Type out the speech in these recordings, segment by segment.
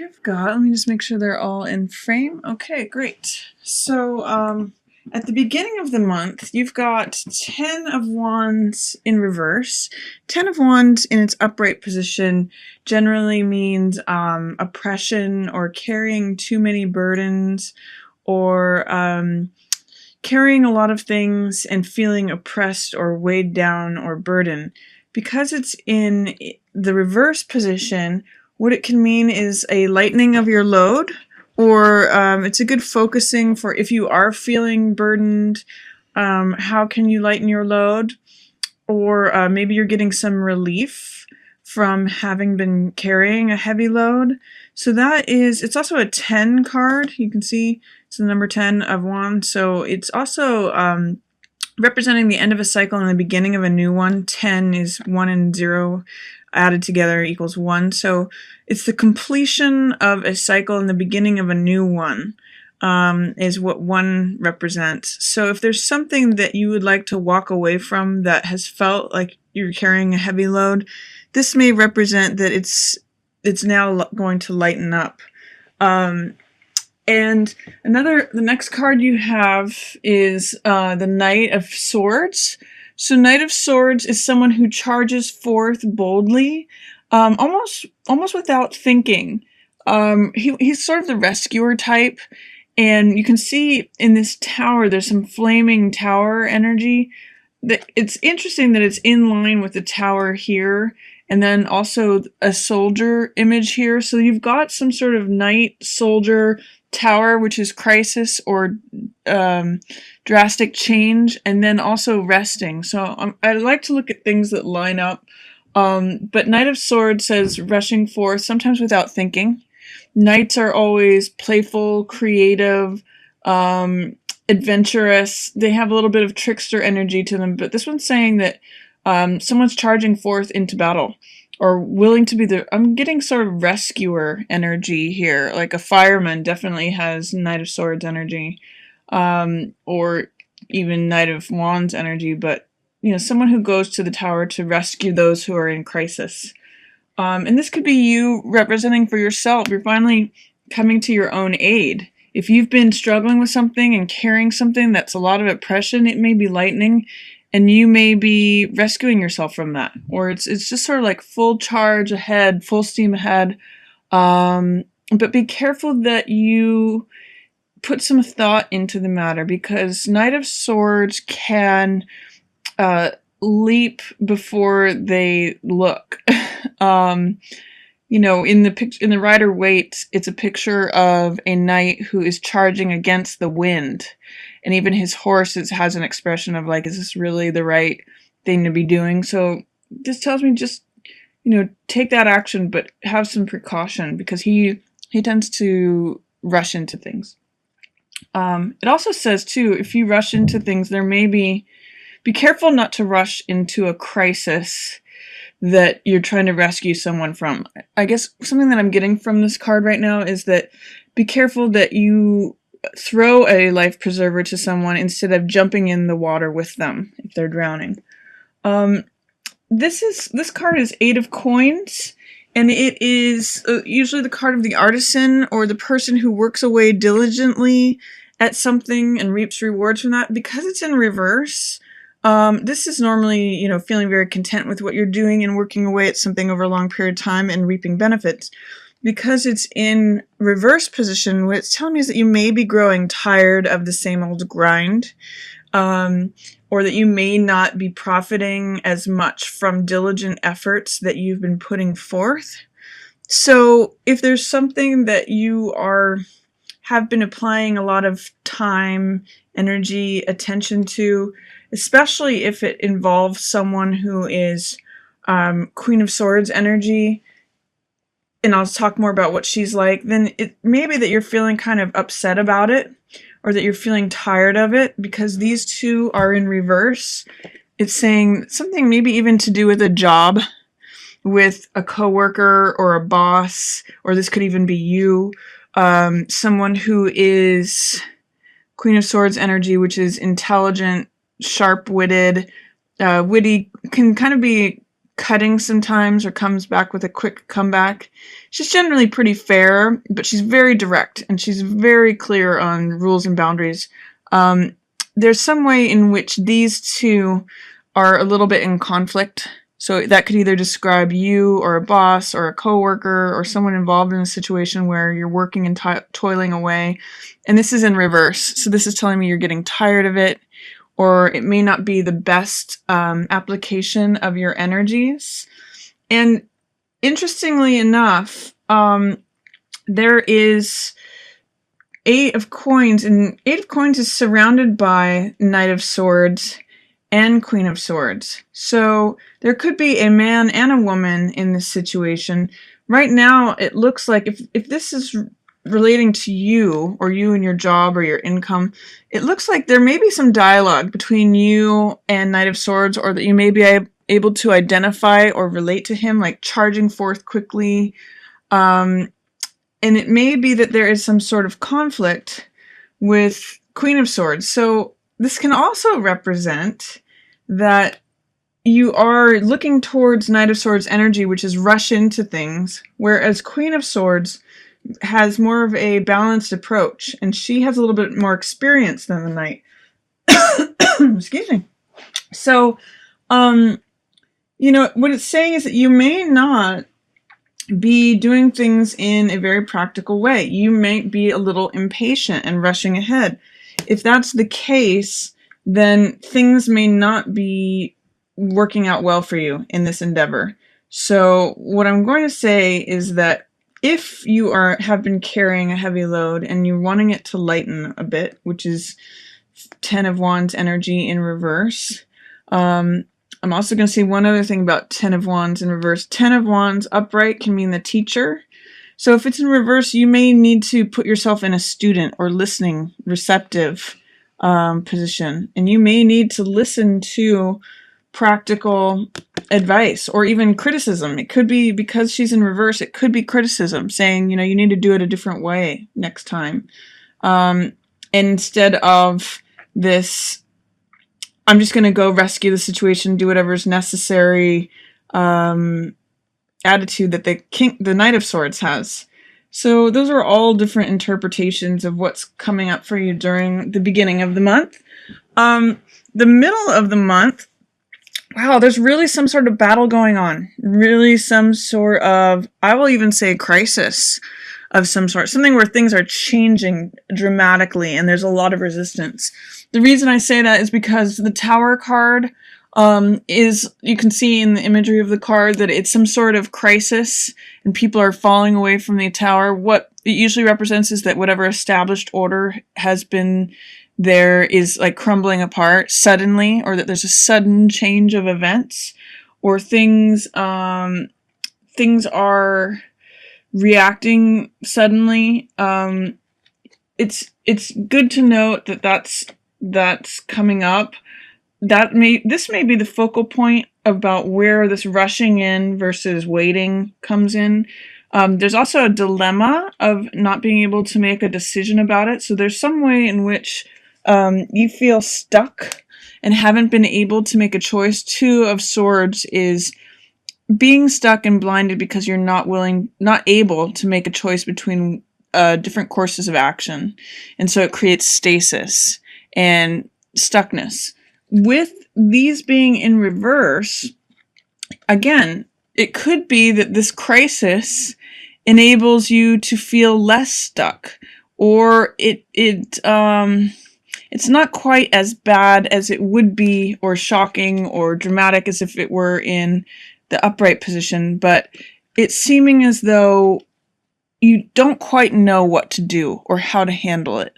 I've got, let me just make sure they're all in frame. Okay, great. So, at the beginning of the month, you've got 10 of Wands in reverse. 10 of Wands in its upright position generally means oppression or carrying too many burdens or carrying a lot of things and feeling oppressed or weighed down or burdened. Because it's in the reverse position, what it can mean is a lightening of your load, or it's a good focusing for if you are feeling burdened, how can you lighten your load? Or maybe you're getting some relief from having been carrying a heavy load. So that is, it's also a 10 card. You can see it's the number 10 of Wands. So it's also representing the end of a cycle and the beginning of a new one. 10 is 1 and 0 added together equals 1. So it's the completion of a cycle and the beginning of a new one is what 1 represents. So if there's something that you would like to walk away from that has felt like you're carrying a heavy load, this may represent that it's now going to lighten up. And the next card you have is the Knight of Swords. So Knight of Swords is someone who charges forth boldly, almost without thinking. He's sort of the rescuer type, and you can see in this tower there's some flaming tower energy. It's interesting that it's in line with the tower here, and then also a soldier image here. So you've got some sort of knight, soldier, tower, which is crisis or drastic change, and then also resting. So I like to look at things that line up. But Knight of Swords says rushing forth, sometimes without thinking. Knights are always playful, creative, adventurous. They have a little bit of trickster energy to them, but this one's saying that someone's charging forth into battle or willing to be I'm getting sort of rescuer energy here. Like a fireman definitely has Knight of Swords energy, or even Knight of Wands energy, but someone who goes to the tower to rescue those who are in crisis. And this could be you representing for yourself. You're finally coming to your own aid. If you've been struggling with something and carrying something that's a lot of oppression, it may be lightening, and you may be rescuing yourself from that. Or it's just sort of like full charge ahead, full steam ahead. But be careful that you put some thought into the matter, because Knight of Swords can leap before they look. In the Rider-Waite, it's a picture of a knight who is charging against the wind, and even his horse has an expression of like, is this really the right thing to be doing? So this tells me just take that action, but have some precaution, because he tends to rush into things. It also says too, if you rush into things, there may be careful not to rush into a crisis that you're trying to rescue someone from. I guess something that I'm getting from this card right now is that be careful that you throw a life preserver to someone instead of jumping in the water with them if they're drowning. This card is 8 of Coins, and it is usually the card of the artisan or the person who works away diligently at something and reaps rewards from that. Because it's in reverse, this is normally, feeling very content with what you're doing and working away at something over a long period of time and reaping benefits. Because it's in reverse position, what it's telling me is that you may be growing tired of the same old grind, or that you may not be profiting as much from diligent efforts that you've been putting forth. So if there's something that you have been applying a lot of time, energy, attention to, especially if it involves someone who is Queen of Swords energy, and I'll talk more about what she's like, then it may be that you're feeling kind of upset about it, or that you're feeling tired of it, because these two are in reverse. It's saying something maybe even to do with a job, with a coworker or a boss, or this could even be you, someone who is Queen of Swords energy, which is intelligent, sharp-witted, witty, can kind of be cutting sometimes or comes back with a quick comeback. She's generally pretty fair, but she's very direct and she's very clear on rules and boundaries. There's some way in which these two are a little bit in conflict. So that could either describe you or a boss or a coworker or someone involved in a situation where you're working and toiling away. And this is in reverse. So this is telling me you're getting tired of it, or it may not be the best application of your energies. And interestingly enough, there is Eight of Coins, and Eight of Coins is surrounded by Knight of Swords and Queen of Swords. So there could be a man and a woman in this situation. Right now, it looks like if this is relating to you, or you and your job or your income, it looks like there may be some dialogue between you and Knight of Swords, or that you may be able to identify or relate to him, like charging forth quickly. And it may be that there is some sort of conflict with Queen of Swords. So this can also represent that you are looking towards Knight of Swords energy, which is rush into things, whereas Queen of Swords has more of a balanced approach, and she has a little bit more experience than the Knight. Excuse me. So, you know, what it's saying is that you may not be doing things in a very practical way. You might be a little impatient and rushing ahead. If that's the case, then things may not be working out well for you in this endeavor. So what I'm going to say is that if you have been carrying a heavy load and you're wanting it to lighten a bit, which is 10 of Wands energy in reverse. I'm also going to say one other thing about 10 of Wands in reverse. 10 of Wands upright can mean the teacher. So if it's in reverse, you may need to put yourself in a student or listening, receptive position. And you may need to listen to practical advice or even criticism. It could be, because she's in reverse, it could be criticism saying, you know, you need to do it a different way next time. Instead of this, I'm just going to go rescue the situation, do whatever's necessary attitude that the Knight of Swords has. So those are all different interpretations of what's coming up for you during the beginning of the month. The middle of the month, wow, there's really some sort of battle going on. Really some sort of, I will even say, crisis of some sort. Something where things are changing dramatically and there's a lot of resistance. The reason I say that is because the Tower card you can see in the imagery of the card that it's some sort of crisis and people are falling away from the Tower. What it usually represents is that whatever established order has been there is like crumbling apart suddenly, or that there's a sudden change of events, or things are reacting suddenly. It's good to note that that's coming up. This may be the focal point about where this rushing in versus waiting comes in. There's also a dilemma of not being able to make a decision about it. So there's some way in which you feel stuck and haven't been able to make a choice. Two of Swords is being stuck and blinded because you're not able to make a choice between different courses of action. And so it creates stasis and stuckness. With these being in reverse, again, it could be that this crisis enables you to feel less stuck, or it's not quite as bad as it would be, or shocking or dramatic as if it were in the upright position, but it's seeming as though you don't quite know what to do or how to handle it.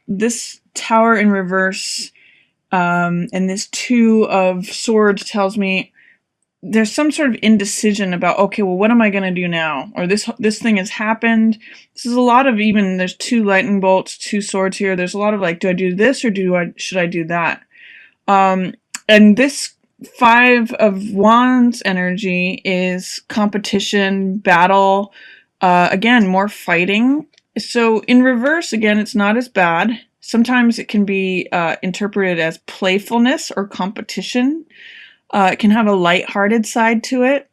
This Tower in reverse and this Two of Swords tells me there's some sort of indecision about, okay, well, what am I going to do now? Or this thing has happened. This is a lot of, even there's two lightning bolts, two swords here. There's a lot of like, do I do this or should I do that? And this Five of Wands energy is competition, battle, again, more fighting. So in reverse, again, it's not as bad. Sometimes it can be interpreted as playfulness or competition. It can have a lighthearted side to it.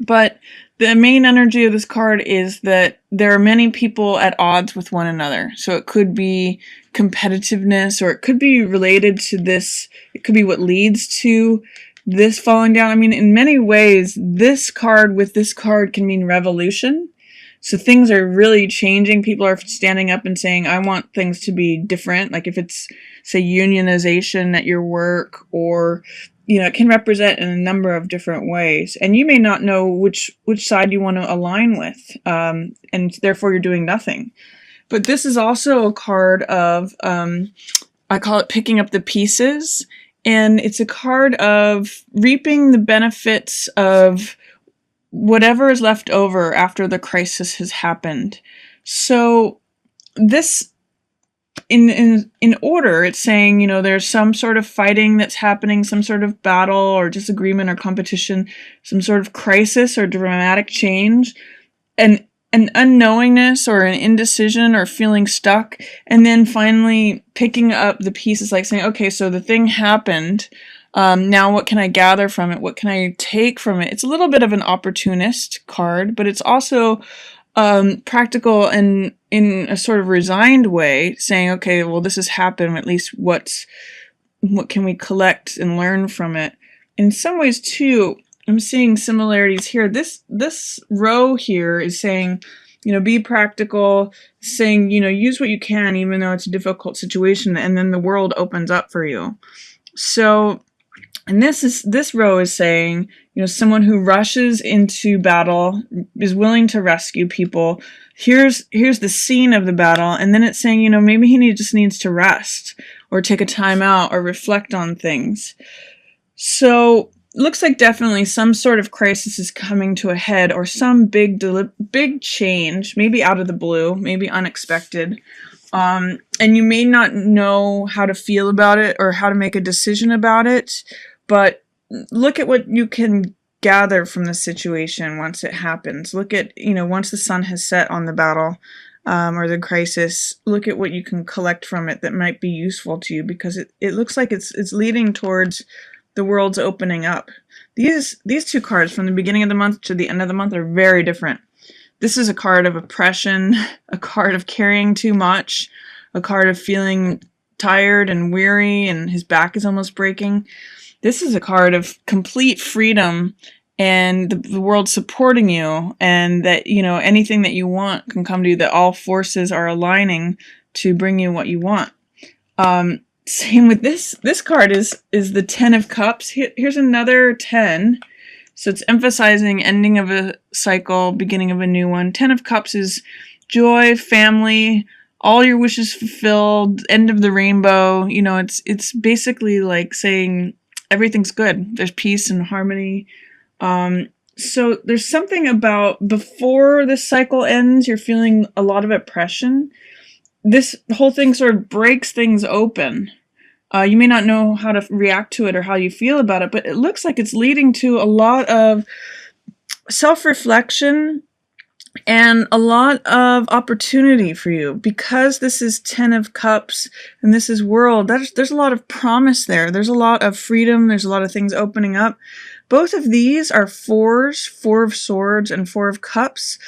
But the main energy of this card is that there are many people at odds with one another. So it could be competitiveness, or it could be related to this. It could be what leads to this falling down. I mean, in many ways, this card with this card can mean revolution. So things are really changing. People are standing up and saying, I want things to be different. Like if it's, say, unionization at your work, or it can represent in a number of different ways. And you may not know which side you want to align with, and therefore you're doing nothing. But this is also a card of, I call it picking up the pieces. And it's a card of reaping the benefits of whatever is left over after the crisis has happened. So this, in order, it's saying, there's some sort of fighting that's happening, some sort of battle or disagreement or competition, some sort of crisis or dramatic change, and an unknowingness or an indecision or feeling stuck, and then finally picking up the pieces, like saying, okay, so the thing happened. Now what can I gather from it? What can I take from it? It's a little bit of an opportunist card, but it's also practical and in a sort of resigned way, saying, okay, well, this has happened. At least what can we collect and learn from it? In some ways, too, I'm seeing similarities here. This row here is saying, be practical, saying, use what you can, even though it's a difficult situation, and then the world opens up for you. So, and this row is saying, someone who rushes into battle is willing to rescue people. Here's the scene of the battle, and then it's saying, maybe he just needs to rest or take a time out or reflect on things. So looks like definitely some sort of crisis is coming to a head, or some big change, maybe out of the blue, maybe unexpected. And you may not know how to feel about it or how to make a decision about it, but look at what you can gather from the situation once it happens. Look at, once the sun has set on the battle, or the crisis, look at what you can collect from it that might be useful to you, because it looks like it's leading towards the world's opening up. These two cards from the beginning of the month to the end of the month are very different. This is a card of oppression, a card of carrying too much, a card of feeling tired and weary and his back is almost breaking. This is a card of complete freedom and the world supporting you, and that, anything that you want can come to you, that all forces are aligning to bring you what you want. Same with this card is the 10 of Cups. Here's another 10. So it's emphasizing ending of a cycle, beginning of a new one. 10 of Cups is joy, family, all your wishes fulfilled, end of the rainbow. It's basically like saying everything's good. There's peace and harmony. So there's something about before this cycle ends, you're feeling a lot of oppression. This whole thing sort of breaks things open. You may not know how to react to it or how you feel about it, but it looks like it's leading to a lot of self-reflection and a lot of opportunity for you. Because this is 10 of Cups and this is world, there's a lot of promise there. There's a lot of freedom. There's a lot of things opening up. Both of these are fours, 4 of Swords and 4 of Cups.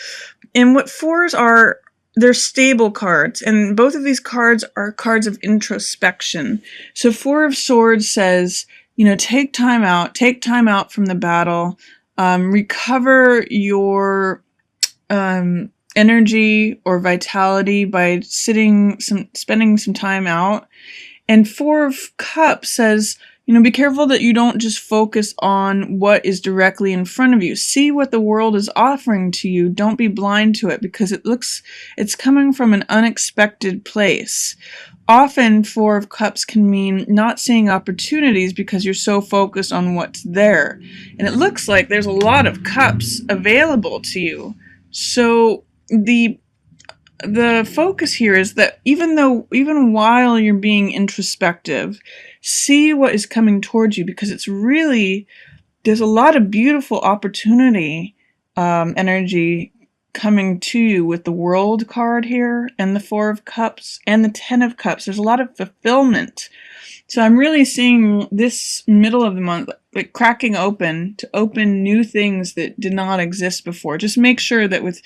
And what fours are, they're stable cards, and both of these cards are cards of introspection. So 4 of Swords says, take time out from the battle, recover your energy or vitality by spending some time out. And 4 of Cups says, be careful that you don't just focus on what is directly in front of you. See what the world is offering to you. Don't be blind to it, because it's coming from an unexpected place. Often 4 of Cups can mean not seeing opportunities because you're so focused on what's there. And it looks like there's a lot of cups available to you. So the focus here is that even while you're being introspective, see what is coming towards you, because there's a lot of beautiful opportunity, energy coming to you with the World card here and the Four of Cups and the Ten of Cups. There's a lot of fulfillment. So I'm really seeing this middle of the month like cracking open to open new things that did not exist before. Just make sure that with